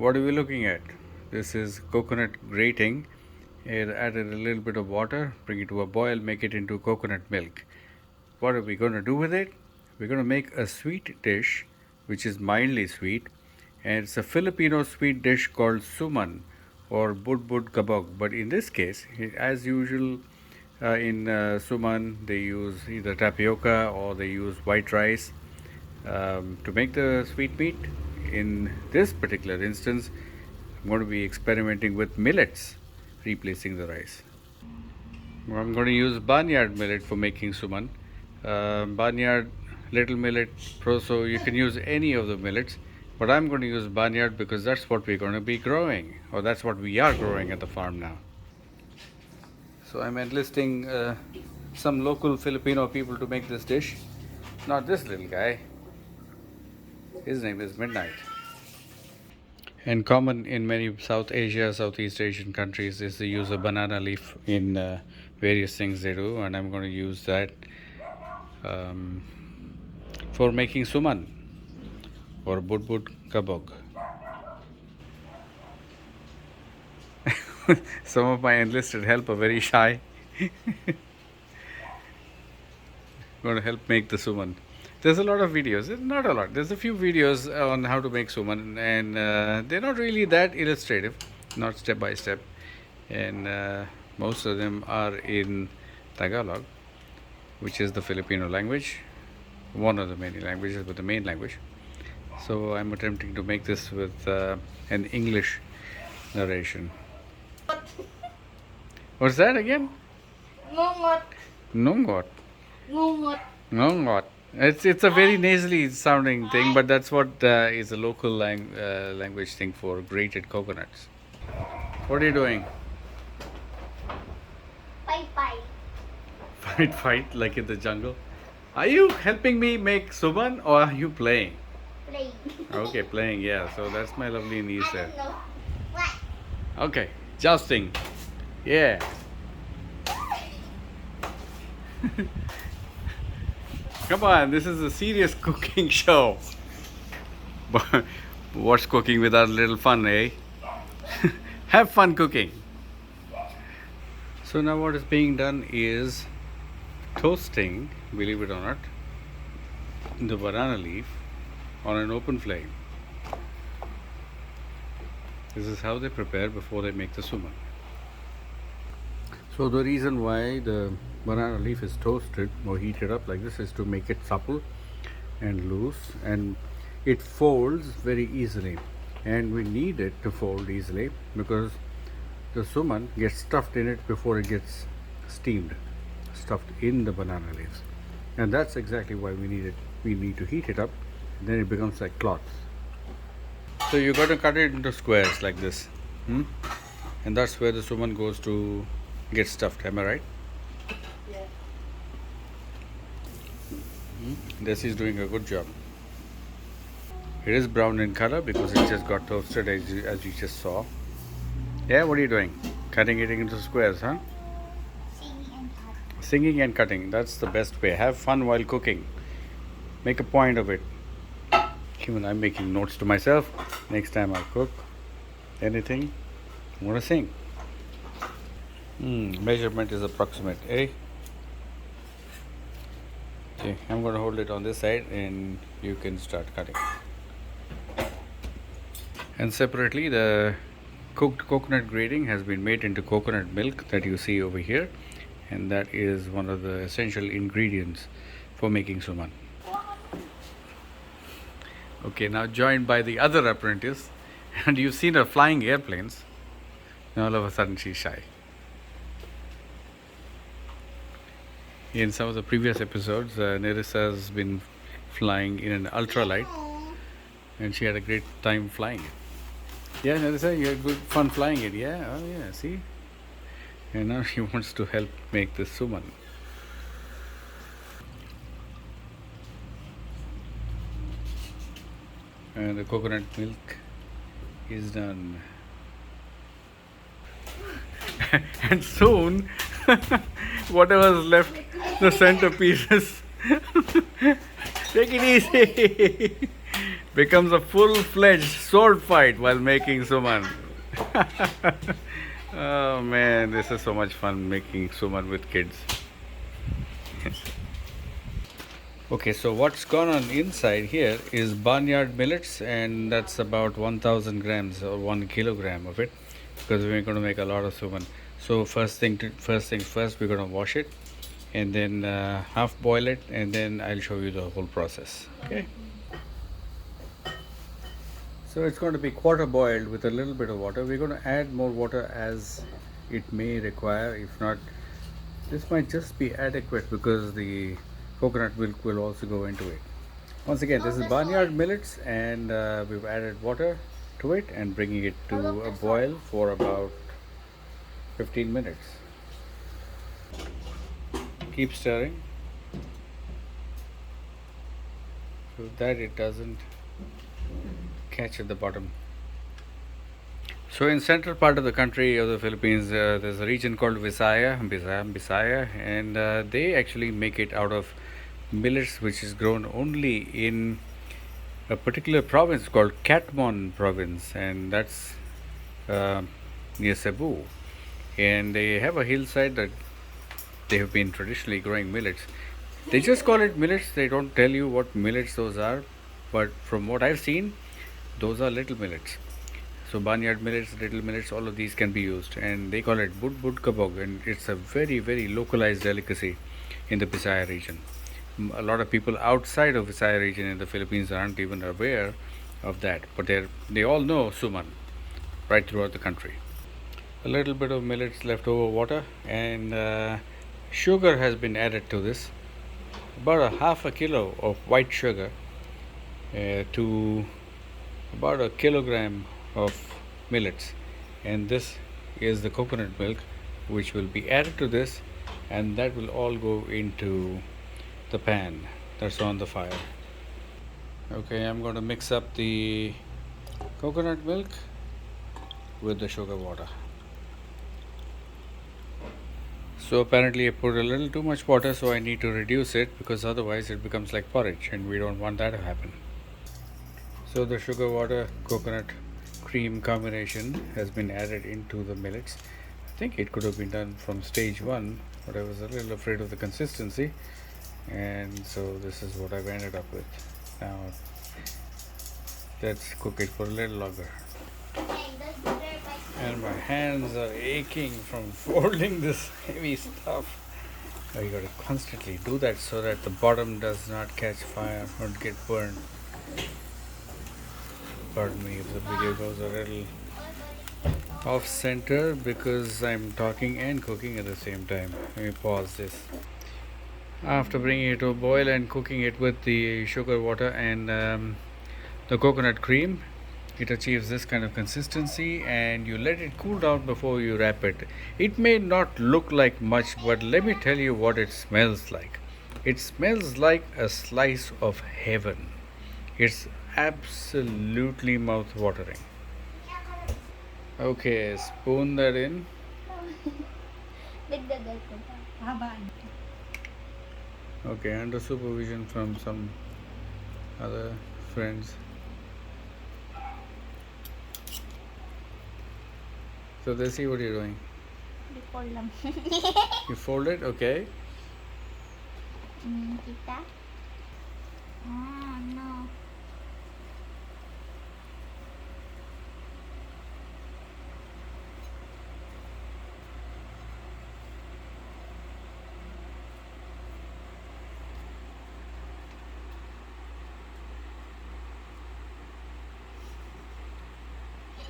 What are we looking at? This is coconut grating. Added a little bit of water, bring it to a boil, make it into coconut milk. What are we going to do with it? We're going to make a sweet dish which is mildly sweet, and it's a Filipino sweet dish called suman or bud kabog. But in this case, as usual, in suman they use either tapioca or they use white rice to make the sweet meat. In this particular instance, I'm going to be experimenting with millets replacing the rice. I'm going to use barnyard millet for making suman. Barnyard, little millet, proso, you can use any of the millets, but I'm going to use barnyard because that's what we're going to be growing, or that's what we are growing at the farm now. So I'm enlisting some local Filipino people to make this dish. Not this little guy. His name is Midnight. And common in many South Asia, Southeast Asian countries is the use of banana leaf in various things they do, and I'm going to use that for making suman or bud kabog. Some of my enlisted help are very shy. Going to help make the suman. There's a lot of videos, not a lot, there's a few videos on how to make suman, and they're not really that illustrative, not step by step, and most of them are in Tagalog, which is the Filipino language, one of the many languages, but the main language. So I'm attempting to make this with an English narration. What's that again? Ngongot. Nongot. Ngongot. Nongot. It's a very nasally sounding thing, but that's what is a local language thing for grated coconuts. What are you doing? Bye. Fight like in the jungle. Are you helping me make suman or are you playing? Play. Okay, playing, yeah. So that's my lovely niece I there. don't know. What? Okay, jousting. Yeah. Come on, this is a serious cooking show. What's cooking without a little fun, eh? Have fun cooking. So now what is being done is toasting, believe it or not, the banana leaf on an open flame. This is how they prepare before they make the suman. So the reason why the banana leaf is toasted or heated up like this is to make it supple and loose, and it folds very easily, and we need it to fold easily because the suman gets stuffed in it before it gets steamed, stuffed in the banana leaves, and that's exactly why we need it. We need to heat it up, then it becomes like cloth. So you got to cut it into squares like this, and that's where the suman goes to get stuffed. Am I right? Yeah. This is doing a good job. It is brown in color because it just got toasted as you just saw. Yeah, what are you doing? Cutting it into squares, huh? Singing and cut. Singing and cutting, that's the best way. Have fun while cooking. Make a point of it. Even I'm making notes to myself. Next time I cook anything, I'm going to sing. Measurement is approximate, eh? Okay, I'm going to hold it on this side and you can start cutting. And separately, the cooked coconut grating has been made into coconut milk that you see over here, and that is one of the essential ingredients for making suman. Okay, now joined by the other apprentice, and you've seen her flying airplanes. Now all of a sudden she's shy. In some of the previous episodes, Nerissa has been flying in an ultralight, and she had a great time flying it. Yeah, Nerissa, you had good fun flying it, yeah? Oh yeah, see? And now she wants to help make this suman. And the coconut milk is done. And soon, whatever's left, the centerpieces. Take it easy. becomes a full-fledged sword fight while making suman. Oh man, this is so much fun making suman with kids. Okay, so what's gone on inside here is barnyard millets, and that's about 1000 grams or 1 kilogram of it, because we're going to make a lot of suman. So first things first, we're going to wash it and then half boil it, and then I'll show you the whole process. Okay. So it's going to be quarter boiled with a little bit of water. We're going to add more water as it may require. If not, this might just be adequate because the coconut milk will also go into it. Once again, this is barnyard millets, and we've added water to it and bringing it to a boil for about 15 minutes. Keep stirring so that it doesn't catch at the bottom. So in central part of the country of the Philippines, there's a region called Visaya, and they actually make it out of millets, which is grown only in a particular province called Katmon province, and that's near Cebu. And they have a hillside that they have been traditionally growing millets. They just call it millets. They don't tell you what millets those are, but from what I've seen, those are little millets. So barnyard millets, little millets, all of these can be used, and they call it bud kabog, and it's a very localized delicacy in the Visaya region. A lot of people outside of Visaya region in the Philippines aren't even aware of that, but they all know suman right throughout the country. A little bit of millets leftover water, and sugar has been added to this. About a half a kilo of white sugar to about a kilogram of millets, and this is the coconut milk which will be added to this, and that will all go into the pan that's on the fire. Okay, I'm going to mix up the coconut milk with the sugar water. So apparently I put a little too much water, so I need to reduce it because otherwise it becomes like porridge, and we don't want that to happen. So the sugar water coconut cream combination has been added into the millets. I think it could have been done from stage 1, but I was a little afraid of the consistency, and so this is what I've ended up with. Now let's cook it for a little longer. And my hands are aching from folding this heavy stuff. You got to constantly do that so that the bottom does not catch fire or get burned. Pardon me if the video goes a little off center because I'm talking and cooking at the same time. Let me pause this. After bringing it to a boil and cooking it with the sugar water and the coconut cream, it achieves this kind of consistency, and you let it cool down before you wrap it. It may not look like much, but let me tell you what it smells like. It smells like a slice of heaven. It's absolutely mouth-watering. Okay, spoon that in. Okay, under supervision from some other friends. So they see what you're doing. You fold it, okay? Kita? Oh, no.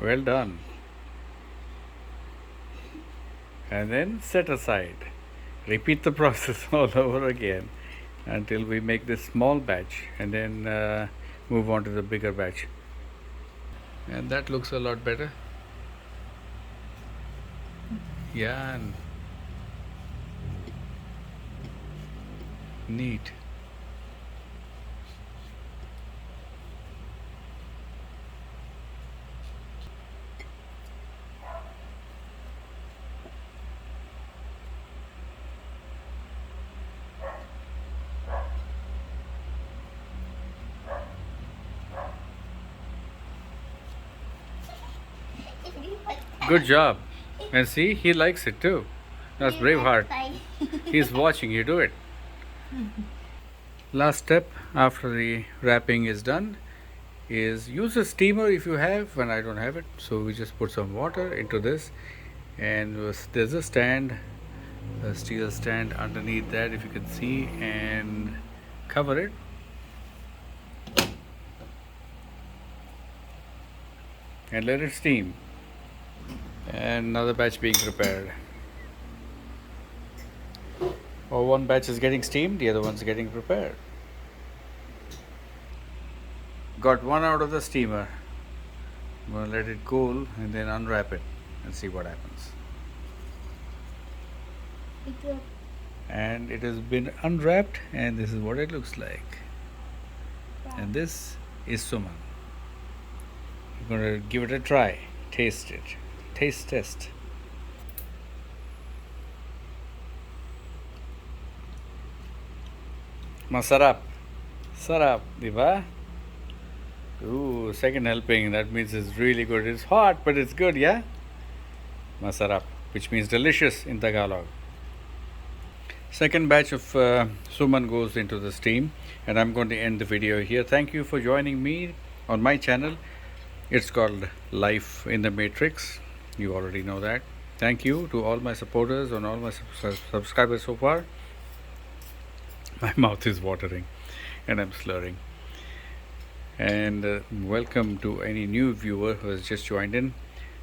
Well done. And then set aside. Repeat the process all over again until we make this small batch, and then move on to the bigger batch. And that looks a lot better. Yeah, neat. Good job. And see, he likes it too. That's Braveheart. He's watching you do it. Last step after the wrapping is done is use a steamer if you have, and I don't have it. So we just put some water into this, and there's a stand, a steel stand underneath that, if you can see, and cover it. And let it steam. And another batch being prepared. Or one batch is getting steamed, the other one's getting prepared. Got one out of the steamer. I'm going to let it cool and then unwrap it and see what happens. And it has been unwrapped, and this is what it looks like. And this is suman. We're going to give it a try. Taste it. Taste test. Masarap. Sarap, diba? Ooh, second helping. That means it's really good. It's hot, but it's good, yeah? Masarap, which means delicious in Tagalog. Second batch of suman goes into the steam, and I'm going to end the video here. Thank you for joining me on my channel. It's called Life in the Matrix. You already know that. Thank you to all my supporters and all my subscribers so far. My mouth is watering and I'm slurring. And welcome to any new viewer who has just joined in.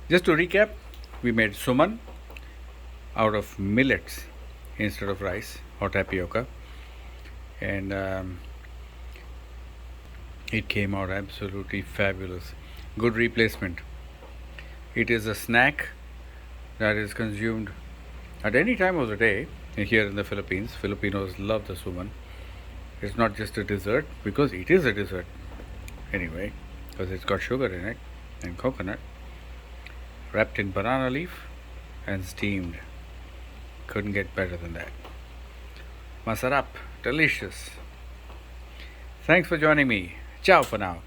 Just to recap, we made suman out of millets instead of rice or tapioca, and it came out absolutely fabulous. Good replacement. It is a snack that is consumed at any time of the day here in the Philippines. Filipinos love the suman. It's not just a dessert, because it is a dessert anyway, because it's got sugar in it and coconut, wrapped in banana leaf and steamed. Couldn't get better than that. Masarap, delicious. Thanks for joining me. Ciao for now.